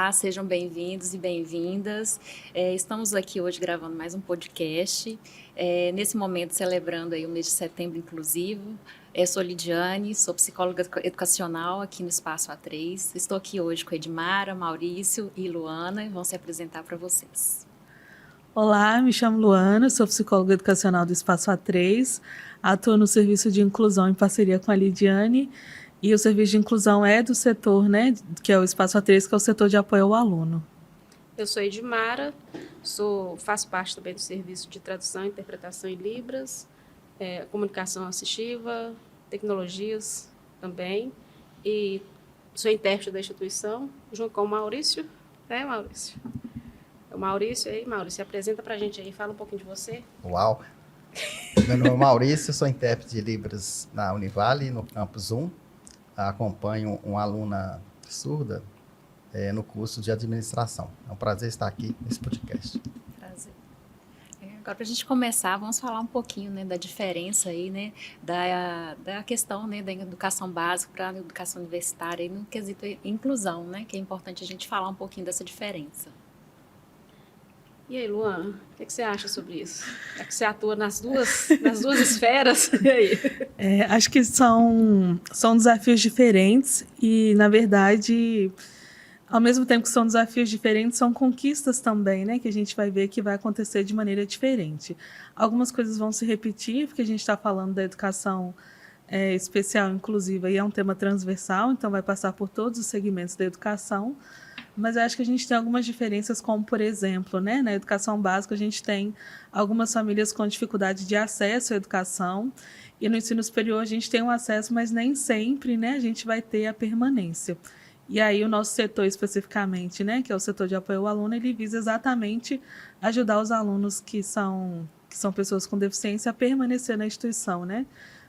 Olá, sejam bem-vindos e bem-vindas. Estamos aqui hoje gravando mais um podcast, nesse momento celebrando aí o mês de setembro inclusivo. Sou Lidiane, sou psicóloga educacional aqui no Espaço A3. Estou aqui hoje com Edmara, Maurício e Luana e vão se apresentar para vocês. Olá, me chamo Luana, sou psicóloga educacional do Espaço A3, atuo no serviço de inclusão em parceria com a Lidiane, e o serviço de inclusão é do setor, né, que é o Espaço A3, que é o setor de apoio ao aluno. Eu sou Edmara, faço parte também do serviço de tradução, interpretação em Libras, comunicação assistiva, tecnologias também, e sou intérprete da instituição, junto com o Maurício, né, Maurício? O Maurício aí, Maurício, se apresenta para a gente aí, fala um pouquinho de você. Uau! Meu nome é Maurício, sou intérprete de Libras na Univale, no Campus 1. Acompanho uma aluna surda no curso de administração. É um prazer estar aqui nesse podcast. Prazer. Agora, para a gente começar, vamos falar um pouquinho, né, da diferença aí, né, da questão, né, da educação básica para a educação universitária e no quesito inclusão, né, que é importante a gente falar um pouquinho dessa diferença. E aí, Luana, o que você acha sobre isso? É que você atua nas duas esferas. E aí? Acho que são desafios diferentes e, na verdade, ao mesmo tempo que são desafios diferentes, são conquistas também, né? Que a gente vai ver que vai acontecer de maneira diferente. Algumas coisas vão se repetir, porque a gente está falando da educação especial inclusiva e é um tema transversal, então vai passar por todos os segmentos da educação. Mas eu acho que a gente tem algumas diferenças, como, por exemplo, né, na educação básica, a gente tem algumas famílias com dificuldade de acesso à educação, e no ensino superior a gente tem um acesso, mas nem sempre, né, a gente vai ter a permanência. E aí o nosso setor especificamente, né, que é o setor de apoio ao aluno, ele visa exatamente ajudar os alunos que são pessoas com deficiência a permanecer na instituição, né,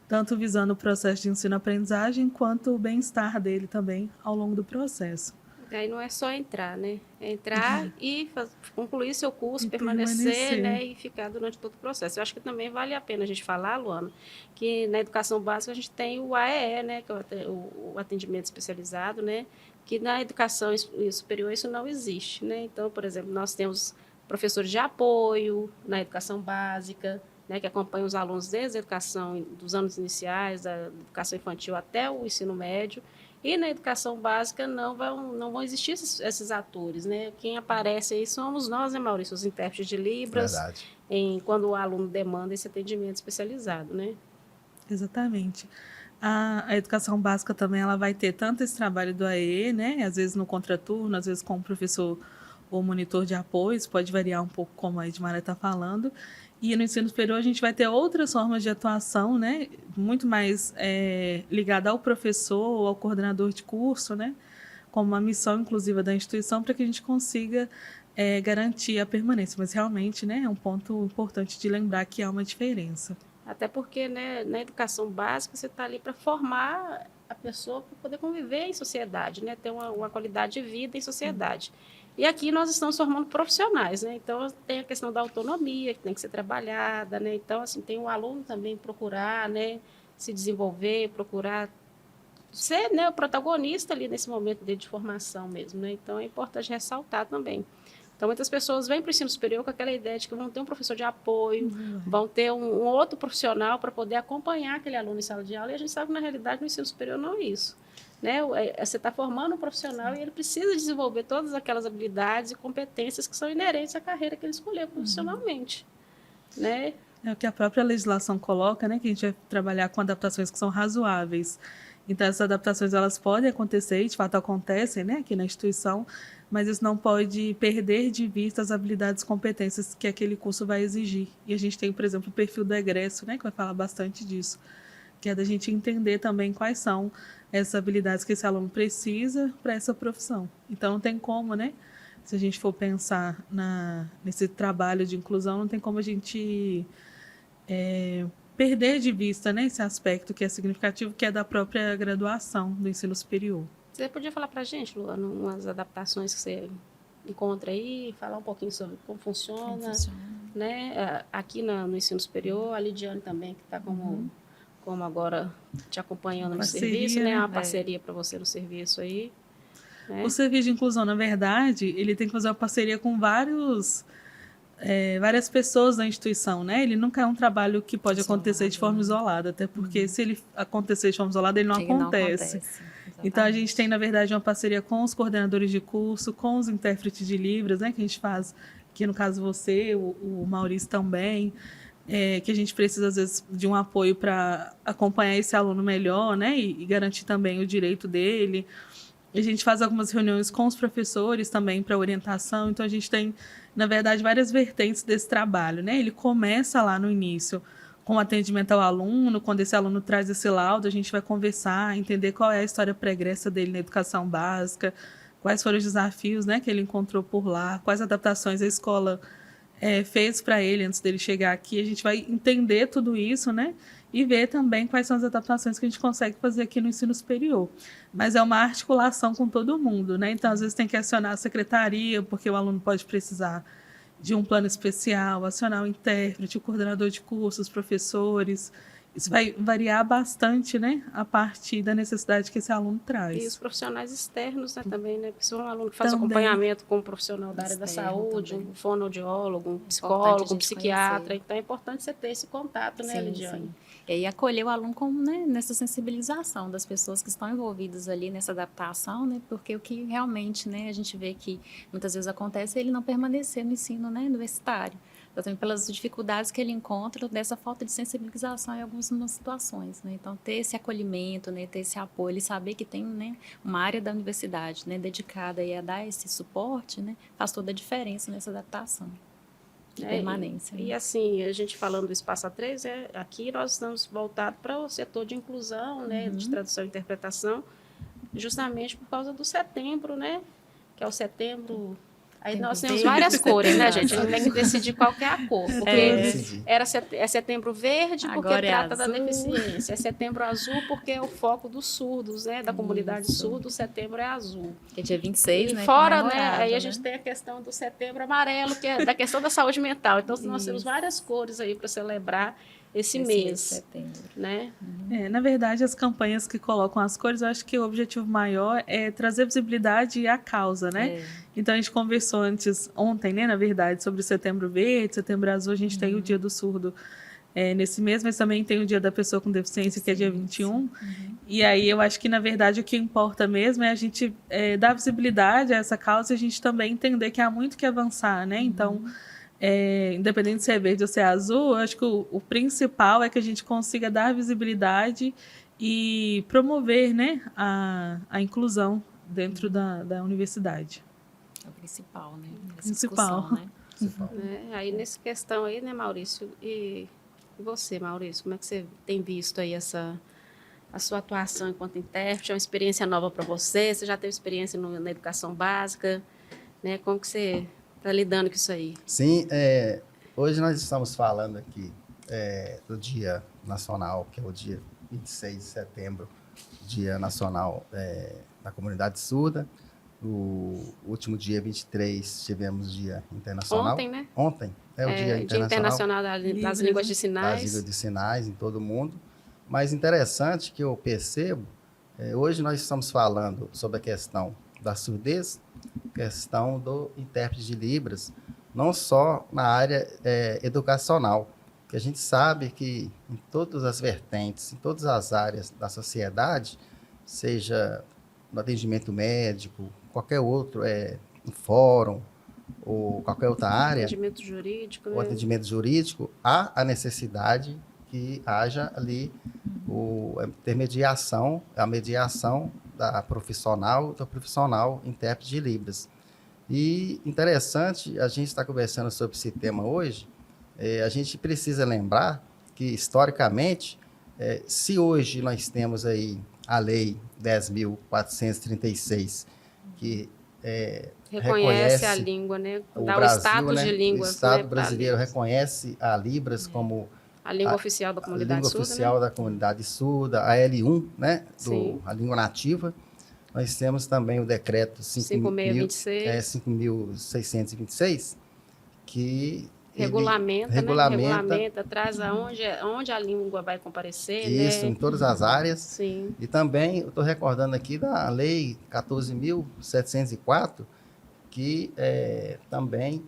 tanto visando o processo de ensino-aprendizagem, quanto o bem-estar dele também ao longo do processo. Aí não é só entrar, né? É entrar e concluir seu curso, permanecer, né? E ficar durante todo o processo. Eu acho que também vale a pena a gente falar, Luana, que na educação básica a gente tem o AEE, né? Que é o atendimento especializado, né? Que na educação superior isso não existe, né? Então, por exemplo, nós temos professores de apoio na educação básica, né? Que acompanham os alunos desde a educação dos anos iniciais, da educação infantil até o ensino médio. E na educação básica não vão existir esses atores, né? Quem aparece aí somos nós, né, Maurício? Os intérpretes de Libras, quando o aluno demanda esse atendimento especializado, né? Exatamente. A educação básica também ela vai ter tanto esse trabalho do AE, né? Às vezes no contraturno, às vezes com o professor ou monitor de apoio, isso pode variar um pouco, como a Edmara está falando. E no ensino superior a gente vai ter outras formas de atuação, né? Muito mais ligada ao professor ou ao coordenador de curso, né? Como uma missão inclusiva da instituição para que a gente consiga garantir a permanência. Mas realmente, né, é um ponto importante de lembrar que há uma diferença. Até porque, né, na educação básica você está ali para formar a pessoa para poder conviver em sociedade, né? Ter uma qualidade de vida em sociedade. E aqui nós estamos formando profissionais, né? Então, tem a questão da autonomia, que tem que ser trabalhada, né? Então, assim, tem o aluno também procurar, né, se desenvolver, procurar ser, né, o protagonista ali nesse momento dele de formação mesmo, né? Então, é importante ressaltar também. Então, muitas pessoas vêm para o ensino superior com aquela ideia de que vão ter um professor de apoio, vão ter um outro profissional para poder acompanhar aquele aluno em sala de aula, e a gente sabe que, na realidade, no ensino superior não é isso. Né? Você está formando um profissional e ele precisa desenvolver todas aquelas habilidades e competências que são inerentes à carreira que ele escolheu profissionalmente. Né? É o que a própria legislação coloca, né? Que a gente vai trabalhar com adaptações que são razoáveis. Então, essas adaptações elas podem acontecer, e de fato acontecem, né, aqui na instituição, mas isso não pode perder de vista as habilidades e competências que aquele curso vai exigir. E a gente tem, por exemplo, o perfil do egresso, né, que vai falar bastante disso, que é da gente entender também quais são essas habilidades que esse aluno precisa para essa profissão. Então, não tem como, né, se a gente for pensar nesse trabalho de inclusão, não tem como a gente perder de vista, né, esse aspecto que é significativo, que é da própria graduação do ensino superior. Você podia falar para a gente, Luana, umas adaptações que você encontra aí, falar um pouquinho sobre como funciona. Né? Aqui no ensino superior, a Lidiane também, que está como agora te acompanhando no serviço, né? Uma parceria para você no serviço aí. né? O serviço de inclusão, na verdade, ele tem que fazer uma parceria com várias pessoas da instituição, né? Ele nunca é um trabalho que pode acontecer de forma isolada, até porque se ele acontecer de forma isolada, ele não acontece. Então, a gente tem, na verdade, uma parceria com os coordenadores de curso, com os intérpretes de Libras, né? Que a gente faz, que no caso você, o Maurício também, que a gente precisa, às vezes, de um apoio para acompanhar esse aluno melhor, né? E garantir também o direito dele. A gente faz algumas reuniões com os professores também para orientação. Então, a gente tem, na verdade, várias vertentes desse trabalho, né? Ele começa lá no início com atendimento ao aluno. Quando esse aluno traz esse laudo, a gente vai conversar, entender qual é a história pregressa dele na educação básica, quais foram os desafios, né, que ele encontrou por lá, quais adaptações a escola fez para ele antes dele chegar aqui. A gente vai entender tudo isso, né? E ver também quais são as adaptações que a gente consegue fazer aqui no ensino superior. Mas é uma articulação com todo mundo, né? Então, às vezes, tem que acionar a secretaria, porque o aluno pode precisar de um plano especial, acionar o intérprete, o coordenador de cursos, os professores. Isso vai variar bastante, né? A partir da necessidade que esse aluno traz. E os profissionais externos, né, também, né? Porque se for um aluno que faz Também. acompanhamento com um profissional da área da Externo saúde, também. um fonoaudiólogo, um Importante a psicólogo, um gente psiquiatra. conhecer. Então, é importante você ter esse contato, né, Lidiane? Sim. E aí acolher o aluno como, né, nessa sensibilização das pessoas que estão envolvidas ali nessa adaptação, né, porque o que realmente, né, a gente vê que muitas vezes acontece é ele não permanecer no ensino, né, universitário. Então, também pelas dificuldades que ele encontra dessa falta de sensibilização em algumas situações, né? Então, ter esse acolhimento, né, ter esse apoio, ele saber que tem, né, uma área da universidade, né, dedicada aí a dar esse suporte, né, faz toda a diferença nessa adaptação de permanência. E né? assim, a gente falando do Espaço A3, aqui nós estamos voltados para o setor de inclusão, né, de tradução e interpretação, justamente por causa do setembro, né, que é o setembro... Aí Setembro nós temos verde, várias cores, né, setembro gente? A gente tem que decidir qual que é a cor, porque Decidir. é setembro verde porque Agora é trata da azul. deficiência, é setembro azul porque é o foco dos surdos, né, da comunidade surda, o setembro é azul. Que é dia 26, E né? fora, né, comemorado, aí a gente tem a questão do setembro amarelo, que é da questão da saúde mental. Então, nós temos Isso. várias cores aí para celebrar esse mês de mês, setembro. né? Na verdade, as campanhas que colocam as cores, eu acho que o objetivo maior é trazer visibilidade à causa, né? É. Então, a gente conversou ontem, né, na verdade, sobre o Setembro Verde, Setembro Azul. A gente tem o Dia do Surdo nesse mês, mas também tem o Dia da Pessoa com Deficiência, que é dia 21. E aí, eu acho que, na verdade, o que importa mesmo é a gente dar visibilidade a essa causa e a gente também entender que há muito que avançar, né? Então... independente se é verde ou se é azul, eu acho que o principal é que a gente consiga dar visibilidade e promover, né, a inclusão dentro da universidade. É o principal, né? Essa Principal. discussão, né? Né? Aí, nessa questão aí, né, Maurício? E você, Maurício, como é que você tem visto aí a sua atuação enquanto intérprete? É uma experiência nova para você? Você já teve experiência na educação básica? Né? Como que você está lidando com isso aí? Sim, hoje nós estamos falando aqui do Dia Nacional, que é o dia 26 de setembro, Dia Nacional da Comunidade Surda. O último dia 23 tivemos Dia Internacional. Ontem, né? Ontem é o Dia Dia Internacional das Línguas de das Sinais. línguas de sinais em todo mundo. Mas interessante que eu percebo, hoje nós estamos falando sobre a questão da surdez, questão do intérprete de Libras, não só na área educacional, que a gente sabe que em todas as vertentes, em todas as áreas da sociedade, seja no atendimento médico, qualquer outro, um fórum ou qualquer outra área, Atendimento jurídico. o Né? atendimento jurídico, há a necessidade que haja ali a mediação da profissional, do profissional intérprete de Libras. E interessante, a gente está conversando sobre esse tema hoje, a gente precisa lembrar que, historicamente, se hoje nós temos aí a Lei 10.436, que Reconhece a língua, né? Dá o status né? de língua. O Estado né, brasileiro pra reconhece a Libras como a língua oficial da a comunidade língua surda, oficial né? da comunidade surda, a L1, né? Sim. A língua nativa. Nós temos também o decreto 5626. 5.626, que Regulamenta, né? regulamenta. Regulamenta, traz onde a língua vai comparecer, Isso, né? em todas as áreas. Sim. E também, eu estou recordando aqui da Lei 14.704, que também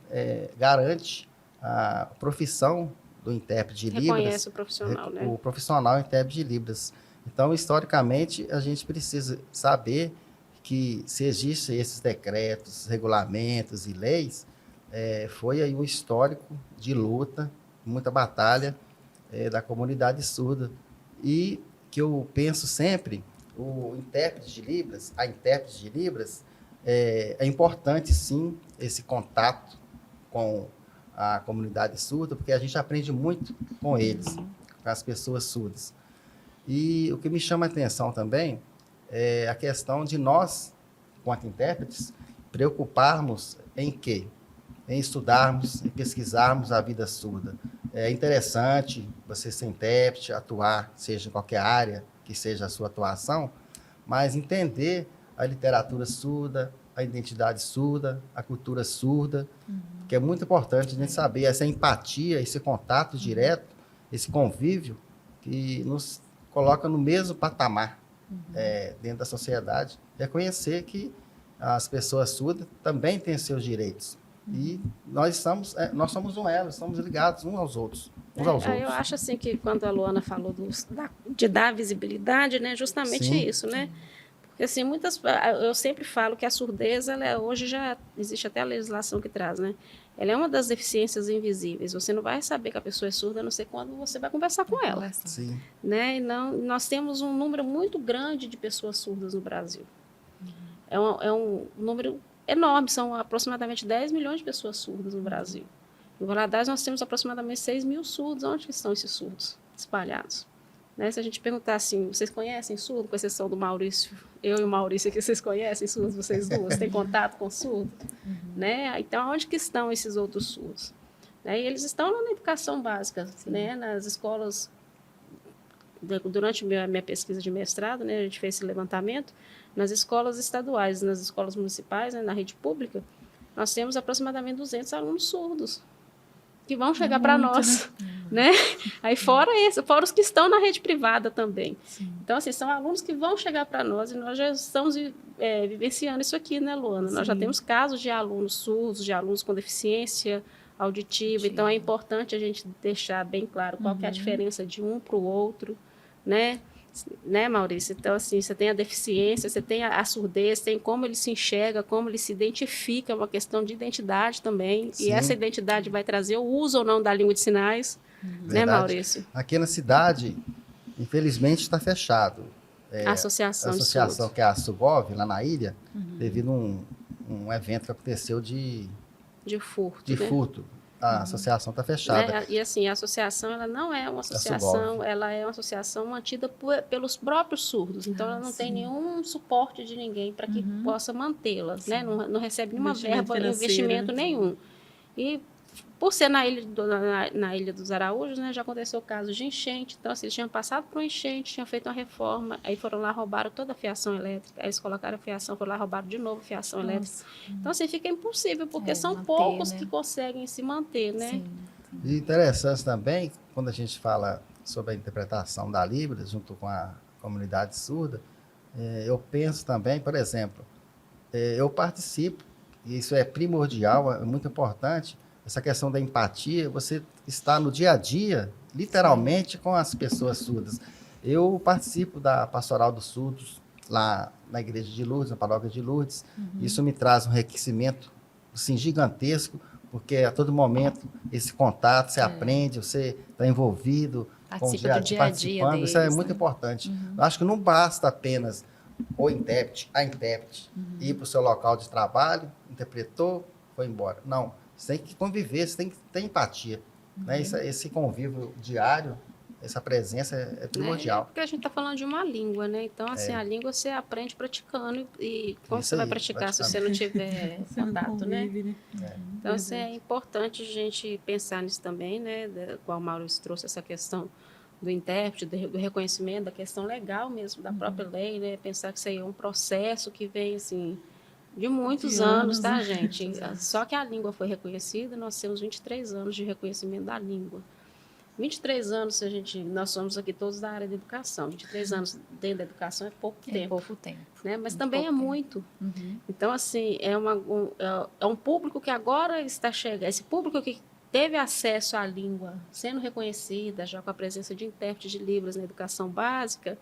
garante a profissão do intérprete de Libras. Reconhece o profissional, né? O profissional intérprete de Libras. Então, historicamente, a gente precisa saber que se existem esses decretos, regulamentos e leis, foi aí um histórico de luta, muita batalha da comunidade surda. E que eu penso sempre, o intérprete de Libras, a intérprete de Libras, é importante, sim, esse contato com a comunidade surda, porque a gente aprende muito com eles, com as pessoas surdas. E o que me chama a atenção também é a questão de nós, quanto intérpretes, preocuparmos em quê? Em estudarmos, em pesquisarmos a vida surda. É interessante você ser intérprete, atuar, seja em qualquer área que seja a sua atuação, mas entender a literatura surda, a identidade surda, a cultura surda, que é muito importante a gente saber essa empatia, esse contato direto, esse convívio que nos coloca no mesmo patamar dentro da sociedade. Reconhecer que as pessoas surdas também têm seus direitos. E nós somos um elo, estamos ligados uns aos outros. Eu acho assim que quando a Luana falou de dar visibilidade, né, justamente Sim. isso, né? Porque assim, eu sempre falo que a surdez, hoje já existe até a legislação que traz, né? Ela é uma das deficiências invisíveis. Você não vai saber que a pessoa é surda, a não ser quando você vai conversar com ela. Sim. Né? E nós temos um número muito grande de pessoas surdas no Brasil. É um número enorme, são aproximadamente 10 milhões de pessoas surdas no Brasil. Em Valadares nós temos aproximadamente 6 mil surdos. Onde estão esses surdos espalhados? Né? Se a gente perguntar assim, vocês conhecem surdo, com exceção do Maurício, eu e o Maurício aqui, vocês conhecem surdos, vocês duas? Têm contato com surdo? Né? Então, onde que estão esses outros surdos? Né? E eles estão na educação básica, né? Nas escolas. Durante a minha pesquisa de mestrado, né, a gente fez esse levantamento, nas escolas estaduais, nas escolas municipais, né, na rede pública, nós temos aproximadamente 200 alunos surdos que vão chegar para nós, né? Aí fora os que estão na rede privada também. Sim. Então, assim, são alunos que vão chegar para nós e nós já estamos vivenciando isso aqui, né, Luana? Sim. Nós já temos casos de alunos surdos, de alunos com deficiência auditiva, então é importante a gente deixar bem claro qual que é a diferença de um para o outro, né, Maurício? Então, assim, você tem a deficiência, você tem a surdez, tem como ele se enxerga, como ele se identifica, é uma questão de identidade também. Sim. E essa identidade vai trazer o uso ou não da língua de sinais, né, Maurício? Aqui na cidade, infelizmente, está fechado. A associação que é a Sugov, lá na ilha, devido a um evento que aconteceu de furto. Furto. A associação está fechada. Né? E assim, a associação ela não é uma associação, ela é uma associação mantida pelos próprios surdos. Então, ela não tem nenhum suporte de ninguém para que possa mantê-la. Né? Não recebe nenhuma verba, investimento nenhum. E por ser na Ilha dos Araújos, né, já aconteceu casos de enchente. Então, assim, eles tinham passado por um enchente, tinham feito uma reforma, aí foram lá, roubaram toda a fiação elétrica, aí eles colocaram a fiação, foram lá, roubaram de novo a fiação elétrica. Então, assim, fica impossível, porque são manter, poucos, né, que conseguem se manter, né? Sim. E interessante também, quando a gente fala sobre a interpretação da Libras, junto com a comunidade surda, eu penso também, por exemplo, eu participo, e isso é primordial, é muito importante, essa questão da empatia, você está no dia a dia, literalmente, com as pessoas surdas. Eu participo da Pastoral dos Surdos, lá na Igreja de Lourdes, na Paróquia de Lourdes. Isso me traz um enriquecimento, assim, gigantesco, porque a todo momento esse contato, você aprende, você está envolvido, participa do dia a dia deles, isso é muito importante. Eu acho que não basta apenas o intérprete, a intérprete, ir para o seu local de trabalho, interpretou, foi embora. Não. Você tem que conviver, você tem que ter empatia. Né? Esse convívio diário, essa presença é primordial. Porque a gente está falando de uma língua, né? Então, assim, a língua você aprende praticando e como você vai praticar se você não tiver contato, né? Então, assim, é importante a gente pensar nisso também, né? Qual o Maurício trouxe essa questão do intérprete, do reconhecimento, da questão legal mesmo, da própria lei, né? Pensar que isso aí é um processo que vem, assim, De muitos De anos, tá, anos. gente? Só que a língua foi reconhecida, nós temos 23 anos de reconhecimento da língua. 23 anos, se nós somos aqui todos da área da educação. 23 anos dentro da educação é pouco É tempo, pouco tempo. né? Mas Muito também é pouco tempo. muito. Uhum. Então, assim, é um público que agora está chegando. Esse público que teve acesso à língua sendo reconhecida, já com a presença de intérpretes de Libras na educação básica,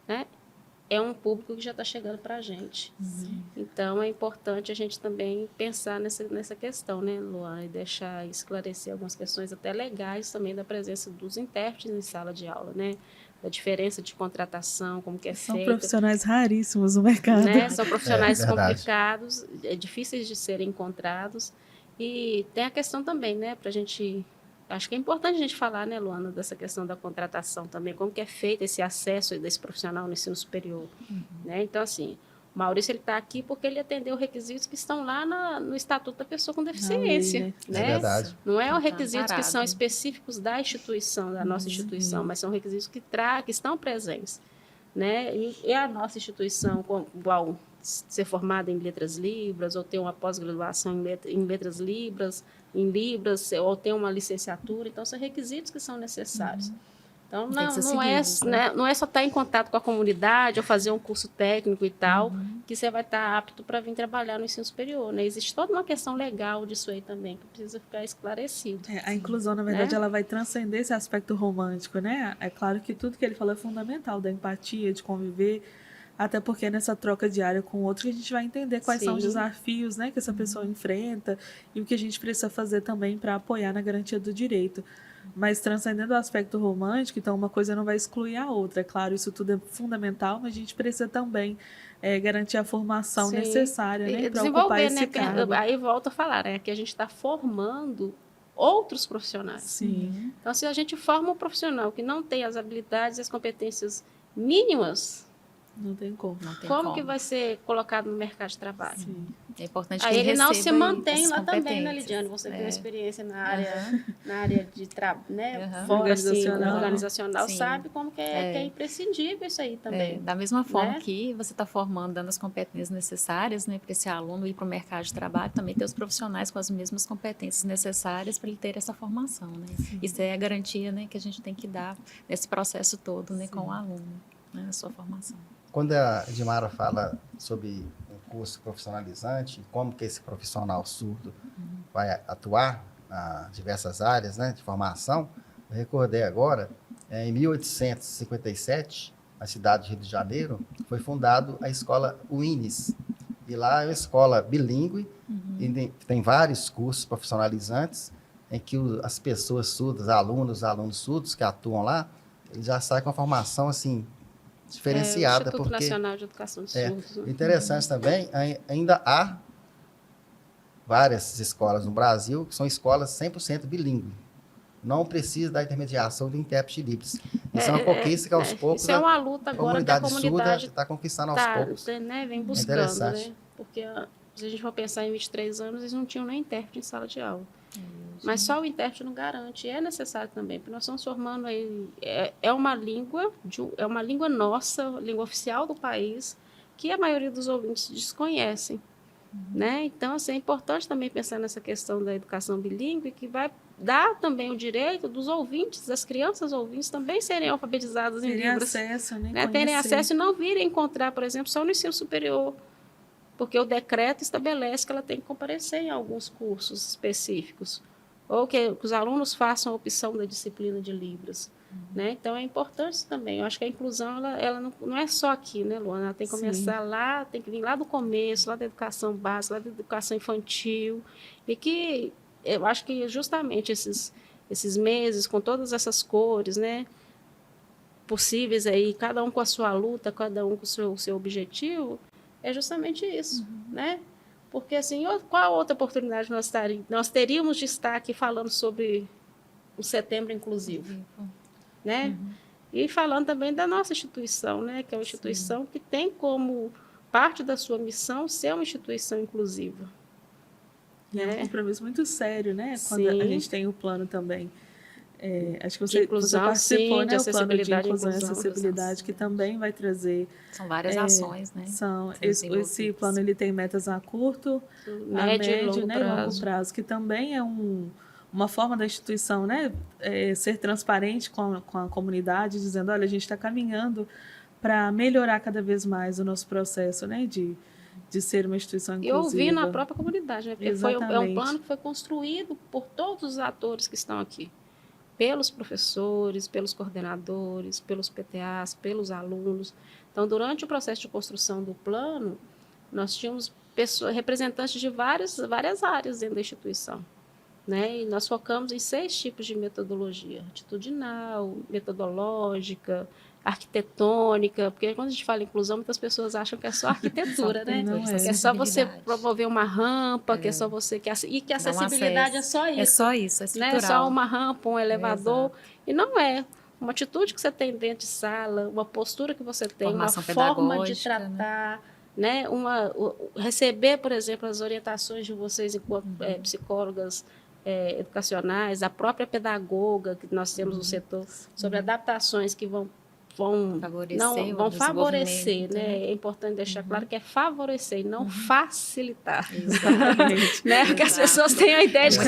né? É um público que já está chegando para a gente. Então, é importante a gente também pensar nessa questão, né, Luana, e deixar esclarecer algumas questões até legais também da presença dos intérpretes em sala de aula, né? Da diferença de contratação, como que é São feita. profissionais raríssimos no mercado. Né? São profissionais verdade. complicados, difíceis de serem encontrados. E tem a questão também, né, para a gente... Acho que é importante a gente falar, né, Luana, dessa questão da contratação também, como que é feito esse acesso desse profissional no ensino superior. Né? Então, assim, o Maurício está aqui porque ele atendeu requisitos que estão lá no Estatuto da Pessoa com Deficiência. lei, Né? É verdade. Não é os Tá requisitos que são amparado. específicos da instituição, da nossa instituição, mas são requisitos que estão presentes. Né? E a nossa instituição, igual ser formada em letras libras, ou ter uma pós-graduação em letras libras, ou ter uma licenciatura, então são requisitos que são necessários. Então, Tem que ser não é, seguidos, né? não é só estar em contato com a comunidade ou fazer um curso técnico e tal, que você vai estar apto para vir trabalhar no ensino superior. Né? Existe toda uma questão legal disso aí também, que precisa ficar esclarecido. A inclusão, na verdade, Né? ela vai transcender esse aspecto romântico, né? É claro que tudo que ele falou é fundamental, da empatia, de conviver, até porque nessa troca diária com o outro a gente vai entender quais são os Sim. desafios, né, que essa pessoa enfrenta e o que a gente precisa fazer também para apoiar na garantia do direito. Mas transcendendo o aspecto romântico, então uma coisa não vai excluir a outra. É claro, isso tudo é fundamental, mas a gente precisa também garantir a formação Sim. necessária, né, para ocupar Desenvolver, esse né? cargo. Aí volto a falar, né? Que a gente está formando outros profissionais. Sim. Então, se a gente forma um profissional que não tem as habilidades e as competências mínimas, Não tem como. Não tem como que vai ser colocado no mercado de trabalho? Sim. É importante Aí que ele não se receba mantém essas lá também, né, competências. Lidiane? Você tem uma experiência na Aham. área de trabalho, né? Aham. Fora, assim, Organizacional. organizacional, Sim. sabe como que é imprescindível isso aí também. Da mesma forma Né? que você está formando, dando as competências necessárias, né, para esse aluno ir para o mercado de trabalho, também ter os profissionais com as mesmas competências necessárias para ele ter essa formação, né? Isso é a garantia, né, que a gente tem que dar nesse processo todo, né, com o aluno, né, na sua formação. Quando a Edmara fala sobre um curso profissionalizante, como que esse profissional surdo vai atuar em diversas áreas, né, de formação, eu recordei agora, em 1857, na cidade de Rio de Janeiro, foi fundada a escola UINES. E lá é uma escola bilíngue, e tem vários cursos profissionalizantes, em que as pessoas surdas, alunos surdos que atuam lá, eles já saem com uma formação assim, diferenciada. O Instituto porque Nacional de Educação de Surdos. Né? interessante também, ainda há várias escolas no Brasil que são escolas 100% bilíngue. Não precisa da intermediação do intérprete de Libras. Isso é uma conquista que aos poucos Isso é uma luta a agora que a comunidade surda comunidade está conquistando aos poucos. né, vem buscando, interessante. né? Porque se a gente for pensar em 23 anos, eles não tinham nem intérprete em sala de aula. Mas só o intérprete não garante, é necessário também, porque nós estamos formando aí, é uma língua nossa, língua oficial do país, que a maioria dos ouvintes desconhecem. Né? Então, assim, é importante também pensar nessa questão da educação bilíngue, que vai dar também o direito dos ouvintes, das crianças ouvintes, também serem alfabetizadas em Terem Libras. acesso, né? Terem Conhecer. acesso e não virem encontrar, por exemplo, só no ensino superior, porque o decreto estabelece que ela tem que comparecer em alguns cursos específicos, ou que os alunos façam a opção da disciplina de Libras. Né? Então, é importante isso também. Eu acho que a inclusão ela não é só aqui, né, Luana? Ela tem que começar lá, tem que vir lá do começo, lá da educação básica, lá da educação infantil, e que eu acho que justamente esses meses, com todas essas cores, né, possíveis aí, cada um com a sua luta, cada um com o seu objetivo, é justamente isso, né? Porque, assim, qual outra oportunidade nós teríamos de estar aqui falando sobre o Setembro Inclusivo? Né? E falando também da nossa instituição, né? Que é uma instituição que tem como parte da sua missão ser uma instituição inclusiva. E é um compromisso muito sério, né? Quando Sim. a gente tem o plano também Acho que De você inclusão, participou, sim, de né? O plano de acessibilidade e inclusão e inclusão. acessibilidade, que também vai trazer. São várias ações, né? Esse desenvolvidas. plano ele tem metas a curto, a Médio e longo né, e longo prazo. prazo, que também é uma forma da instituição, né, ser transparente com a comunidade, dizendo, olha, a gente está caminhando para melhorar cada vez mais o nosso processo, né, de ser uma instituição E inclusiva. ouvindo a própria comunidade, né? Porque é um plano Exatamente. que foi construído por todos os atores que estão aqui. Pelos professores, pelos coordenadores, pelos PTAs, pelos alunos. Então, durante o processo de construção do plano, nós tínhamos representantes de várias áreas dentro da instituição. Né? E nós focamos em 6 tipos de metodologia: atitudinal, metodológica, arquitetônica, porque quando a gente fala em inclusão, muitas pessoas acham que é só arquitetura, né? Não é. Que é só você promover uma rampa, que é só você e que a acessibilidade é só isso. É só isso, é estrutural. Né? Só uma rampa, um elevador, e não é. Uma atitude que você tem dentro de sala, uma postura que você tem, Formação uma forma de pedagógica, tratar, né? Receber, por exemplo, as orientações de vocês enquanto psicólogas educacionais, a própria pedagoga que nós temos no setor, sobre adaptações que vão favorecer, né? É importante deixar claro que é favorecer e não facilitar. Exatamente. Né? Porque as pessoas têm a ideia de que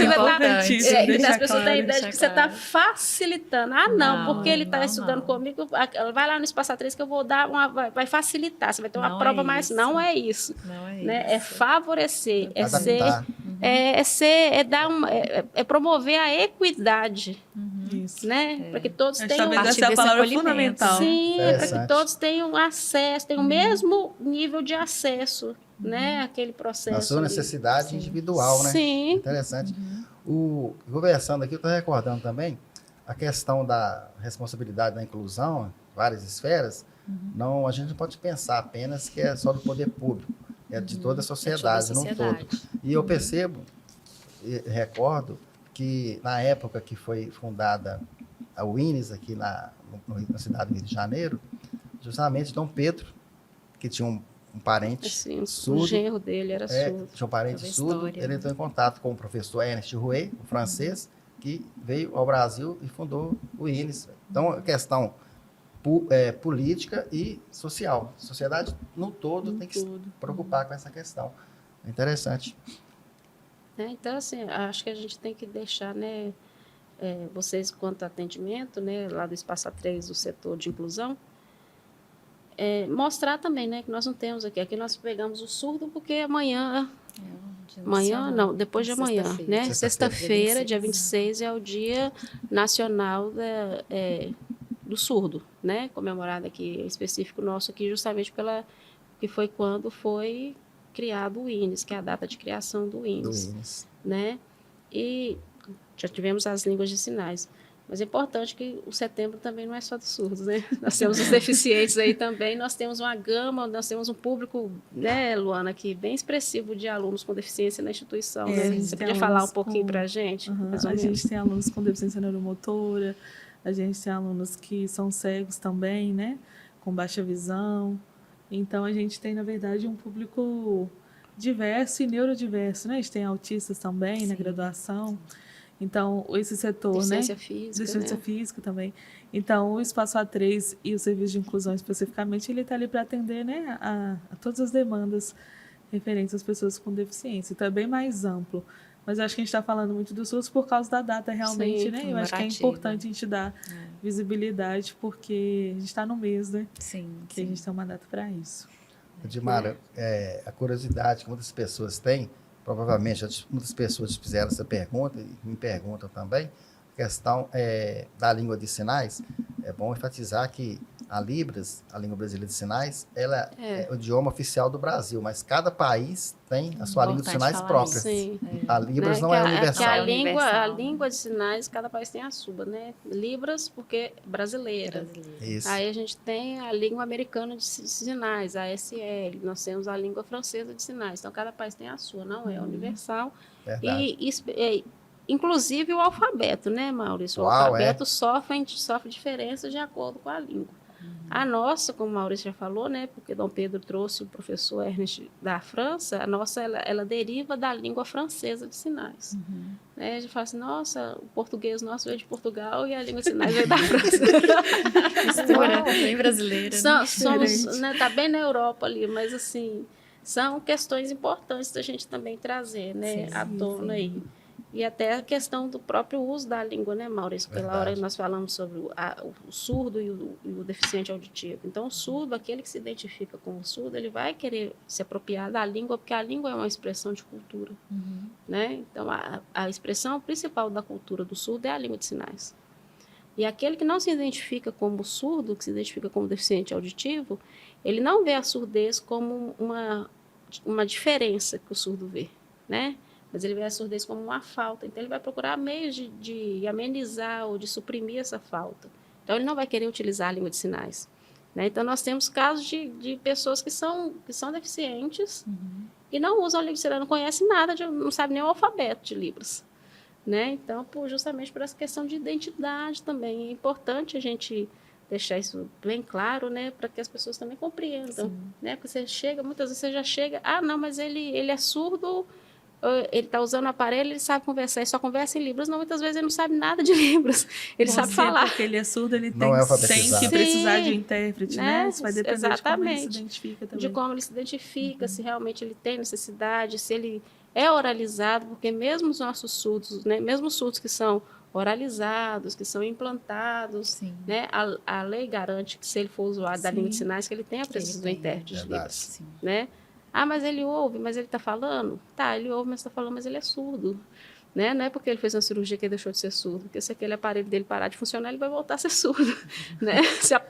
você está facilitando. Não, porque ele está estudando comigo, vai lá no Espaço 3 que eu vou dar vai facilitar, você vai ter uma prova mais. Não é isso. Não é né? isso. É favorecer, é promover a equidade. Isso. Né? Para que todos tenham talvez essa é a palavra fundamental. Sim, para que todos tenham acesso, tenham o mesmo nível de acesso, né? Aquele processo. A sua necessidade individual, né? Sim. Interessante. Conversando aqui, eu estou recordando também a questão da responsabilidade da inclusão, várias esferas. A gente não pode pensar apenas que é só do poder público, é de toda a sociedade, no todo. E eu percebo e recordo que na época que foi fundada a UINES aqui na cidade do Rio de Janeiro, justamente Dom Pedro, que tinha um parente surdo. O genro dele era surdo. Tinha um parente surdo, ele entrou em contato com o professor Ernest Rouet, o francês, que veio ao Brasil e fundou o INES. Então, a questão política e social. A sociedade no todo tem que se preocupar com essa questão. É interessante. Então, assim, acho que a gente tem que deixar, né, vocês, quanto atendimento, né, lá do Espaço A3, do setor de inclusão, mostrar também, né, que nós não temos aqui. Aqui nós pegamos o surdo porque amanhã depois de amanhã, né? Sexta-feira, dia 26, é o Dia Nacional do Surdo, né? Comemorado aqui, específico nosso aqui, justamente que foi quando foi criado o INES, que é a data de criação do INES. Né? E já tivemos as línguas de sinais. Mas é importante que o setembro também não é só dos surdos, né? Nós temos os deficientes aí também, nós temos uma gama, nós temos um público, né, Luana, aqui bem expressivo de alunos com deficiência na instituição. Né? Você podia falar um pouquinho para a gente? A gente tem alunos com deficiência neuromotora, a gente tem alunos que são cegos também, né? Com baixa visão. Então, a gente tem, na verdade, um público diverso e neurodiverso, né? A gente tem autistas também na graduação. Então, esse setor, deficiência né? Física, deficiência física também. Então, o Espaço A3 e o serviço de inclusão especificamente, ele está ali para atender, né, a todas as demandas referentes às pessoas com deficiência. Então, é bem mais amplo. Mas acho que a gente está falando muito do SUS por causa da data, realmente, né? Eu acho que é importante a gente dar visibilidade, porque a gente está no mês, né? Sim. Que a gente tem uma data para isso. Edmara, a curiosidade que muitas pessoas têm, provavelmente muitas pessoas fizeram essa pergunta e me perguntam também, a questão da língua de sinais. É bom enfatizar que a Libras, a língua brasileira de sinais, ela é o idioma oficial do Brasil, mas cada país tem a sua língua de sinais própria. Sim. A Libras não é universal. A língua de sinais, cada país tem a sua, né? Libras, porque brasileira. Isso. Aí a gente tem a língua americana de sinais, a ASL. Nós temos a língua francesa de sinais. Então, cada país tem a sua, não é universal. Verdade. Inclusive o alfabeto, né, Maurício? O alfabeto sofre diferença de acordo com a língua. A nossa, como o Maurício já falou, né, porque Dom Pedro trouxe o professor Ernest da França, a nossa ela deriva da língua francesa de sinais. Né? A gente fala assim, nossa, o português nosso veio de Portugal e a língua de sinais veio da França. Mistura, bem brasileira. Somos, né, tá bem na Europa ali, mas assim, são questões importantes da gente também trazer, né, à tona aí. E até a questão do próprio uso da língua, né, Maurício? Pela hora que nós falamos sobre o surdo e o deficiente auditivo. Então, o surdo, aquele que se identifica com o surdo, ele vai querer se apropriar da língua, porque a língua é uma expressão de cultura. Né? Então, a expressão principal da cultura do surdo é a língua de sinais. E aquele que não se identifica como surdo, que se identifica como deficiente auditivo, ele não vê a surdez como uma diferença que o surdo vê, né? Mas ele vê a surdez como uma falta. Então, ele vai procurar meios de amenizar ou de suprimir essa falta. Então, ele não vai querer utilizar a língua de sinais. Né? Então, nós temos casos de pessoas que são deficientes e não usam a língua de sinais, não conhecem nada, não sabem nem o alfabeto de Libras. Né? Então, justamente por essa questão de identidade também. É importante a gente deixar isso bem claro, né? Para que as pessoas também compreendam. Né? Porque muitas vezes você já chega, não, mas ele é surdo, ele está usando o aparelho, ele sabe conversar, ele só conversa em Libras. Não, muitas vezes ele não sabe nada de Libras, ele sabe falar. Porque ele é surdo, ele Não tem que precisar de intérprete, né? Isso vai depender de como ele se identifica também. De como ele se identifica, se realmente ele tem necessidade, se ele é oralizado, porque mesmo os nossos surdos, né, mesmo os surdos que são oralizados, que são implantados, né, a lei garante que se ele for usuário da língua de sinais, que ele tem a presença do intérprete de Libras. Né? Mas ele ouve, mas ele está falando? Tá, ele ouve, mas está falando, mas ele é surdo. Né? Não é porque ele fez uma cirurgia que ele deixou de ser surdo, porque se aquele aparelho dele parar de funcionar, ele vai voltar a ser surdo. Né?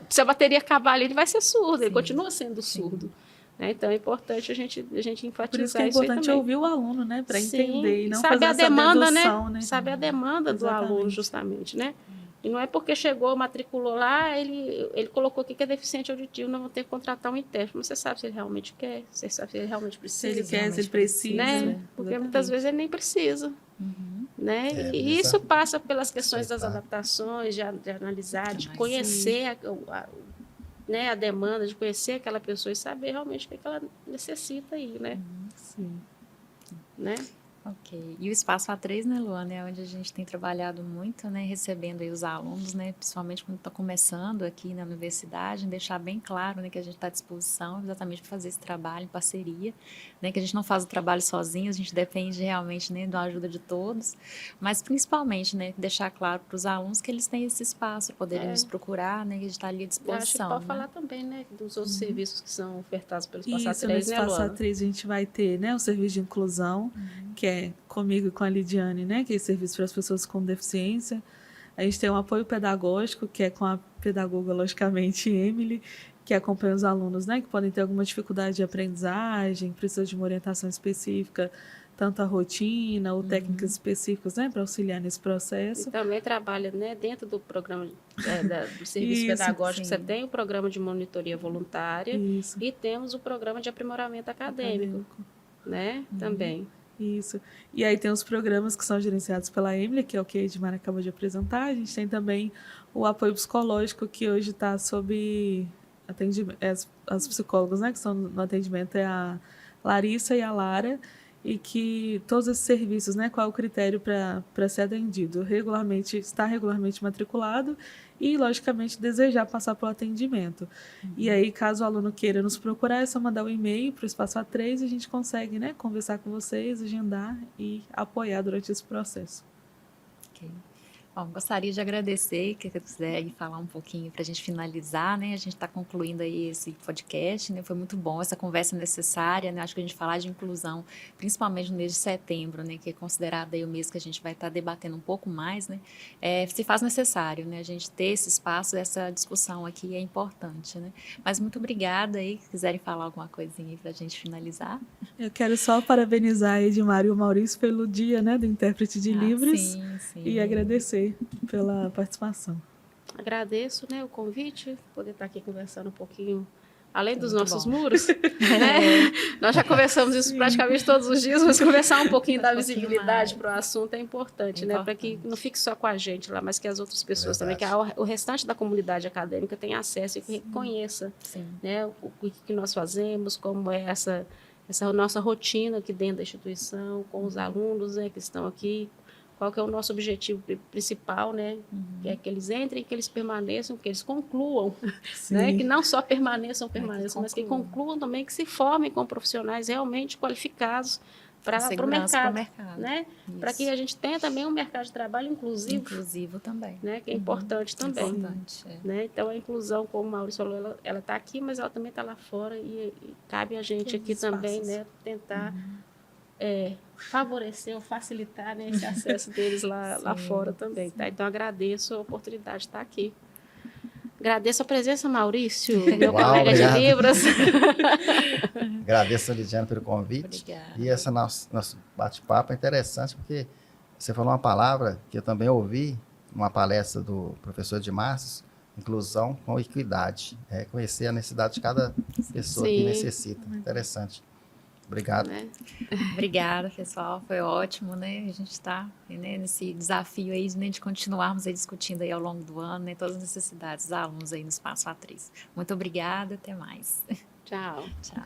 Se a bateria acabar ali, ele vai ser surdo, ele continua sendo surdo. Né? Então, é importante a gente enfatizar por isso que é importante ouvir o aluno, né? Para entender e não saber fazer a demanda, essa dedução, né? Saber a demanda do aluno, justamente, né? E não é porque chegou, matriculou lá, ele colocou aqui que é deficiente auditivo, não vão ter que contratar um intérprete. Mas você sabe se ele realmente quer, você sabe se ele realmente precisa. Se ele quer, se ele precisa. Né? Porque muitas vezes ele nem precisa. Né? E isso passa pelas questões das adaptações, de analisar, de conhecer a demanda, de conhecer aquela pessoa e saber realmente o que ela necessita aí, né? Né? Ok. E o Espaço A3, né, Luana, é onde a gente tem trabalhado muito, né, recebendo aí os alunos, né, principalmente quando está começando aqui na universidade, deixar bem claro, né, que a gente está à disposição exatamente para fazer esse trabalho em parceria, né, que a gente não faz o trabalho sozinho, a gente depende realmente, né, da ajuda de todos, mas principalmente, né, deixar claro para os alunos que eles têm esse espaço para poderem nos procurar, né, que a gente está ali à disposição. Acho que pode falar também, né, dos outros serviços que são ofertados pelo Espaço A3, né, no Espaço A3 a gente vai ter, né, o serviço de inclusão, que é comigo e com a Lidiane, né, que é serviço para as pessoas com deficiência. A gente tem um apoio pedagógico, que é com a pedagoga, logicamente, Emily, que acompanha os alunos, né, que podem ter alguma dificuldade de aprendizagem, precisam de uma orientação específica, tanto a rotina ou técnicas específicas, né, para auxiliar nesse processo. E também trabalha, né, dentro do programa do serviço pedagógico, você tem o programa de monitoria voluntária e temos o programa de aprimoramento acadêmico. Né, também. Isso. E aí tem os programas que são gerenciados pela Emily, que é o que a Edmar acabou de apresentar. A gente tem também o apoio psicológico, que hoje está sob atendimento. As psicólogas, né, que estão no atendimento é a Larissa e a Lara, e que todos esses serviços, né, qual é o critério para ser atendido? Está regularmente matriculado e, logicamente, desejar passar pelo atendimento. E aí, caso o aluno queira nos procurar, é só mandar um e-mail para o Espaço A3 e a gente consegue, né, conversar com vocês, agendar e apoiar durante esse processo. Ok. Bom, gostaria de agradecer, que você quiser falar um pouquinho para a gente finalizar, né? A gente está concluindo aí esse podcast, né? Foi muito bom essa conversa necessária, né? Acho que a gente falar de inclusão, principalmente no mês de setembro, né? Que é considerado aí o mês que a gente vai estar debatendo um pouco mais, né? Se faz necessário, né? A gente ter esse espaço, essa discussão aqui é importante, né? Mas muito obrigada aí, se quiserem falar alguma coisinha aí para a gente finalizar. Eu quero só parabenizar a Edmar e o Maurício pelo dia, né, do intérprete de Libras sim. E agradecer pela participação. Agradeço, né, o convite, poder estar aqui conversando um pouquinho além dos Muito nossos bom. muros, né? Nós já conversamos isso praticamente todos os dias, mas conversar um pouquinho da visibilidade para o assunto é importante, né? Para que não fique só com a gente lá, mas que as outras pessoas também, que o restante da comunidade acadêmica tenha acesso e que conheça, Sim. né, o que nós fazemos, como é essa nossa rotina aqui dentro da instituição, com os alunos, né, que estão aqui, qual que é o nosso objetivo principal, né, que é que eles entrem, que eles permaneçam, que eles concluam, né, que não só permaneçam, mas que concluam também, que se formem com profissionais realmente qualificados para o mercado, né, para que a gente tenha também um mercado de trabalho inclusivo também, né, que é importante também. Importante, né? Então, a inclusão, como o Maurício falou, ela está aqui, mas ela também está lá fora e cabe a gente aqui também, né, tentar favorecer ou facilitar, né, esse acesso deles lá fora também. Tá? Então, agradeço a oportunidade de estar aqui. Agradeço a presença, Maurício, meu colega obrigado. de Libras. Agradeço a Lidiane pelo convite. Obrigada. E esse nosso bate-papo é interessante porque você falou uma palavra que eu também ouvi numa palestra do professor de Márcio, inclusão com equidade. Reconhecer a necessidade de cada pessoa que necessita. Interessante. Obrigado. Né? Obrigada, pessoal. Foi ótimo, né? A gente está, né, nesse desafio aí, né, de continuarmos aí discutindo aí ao longo do ano, né, todas as necessidades dos alunos aí no Espaço Atriz. Muito obrigada, até mais. Tchau. Tchau.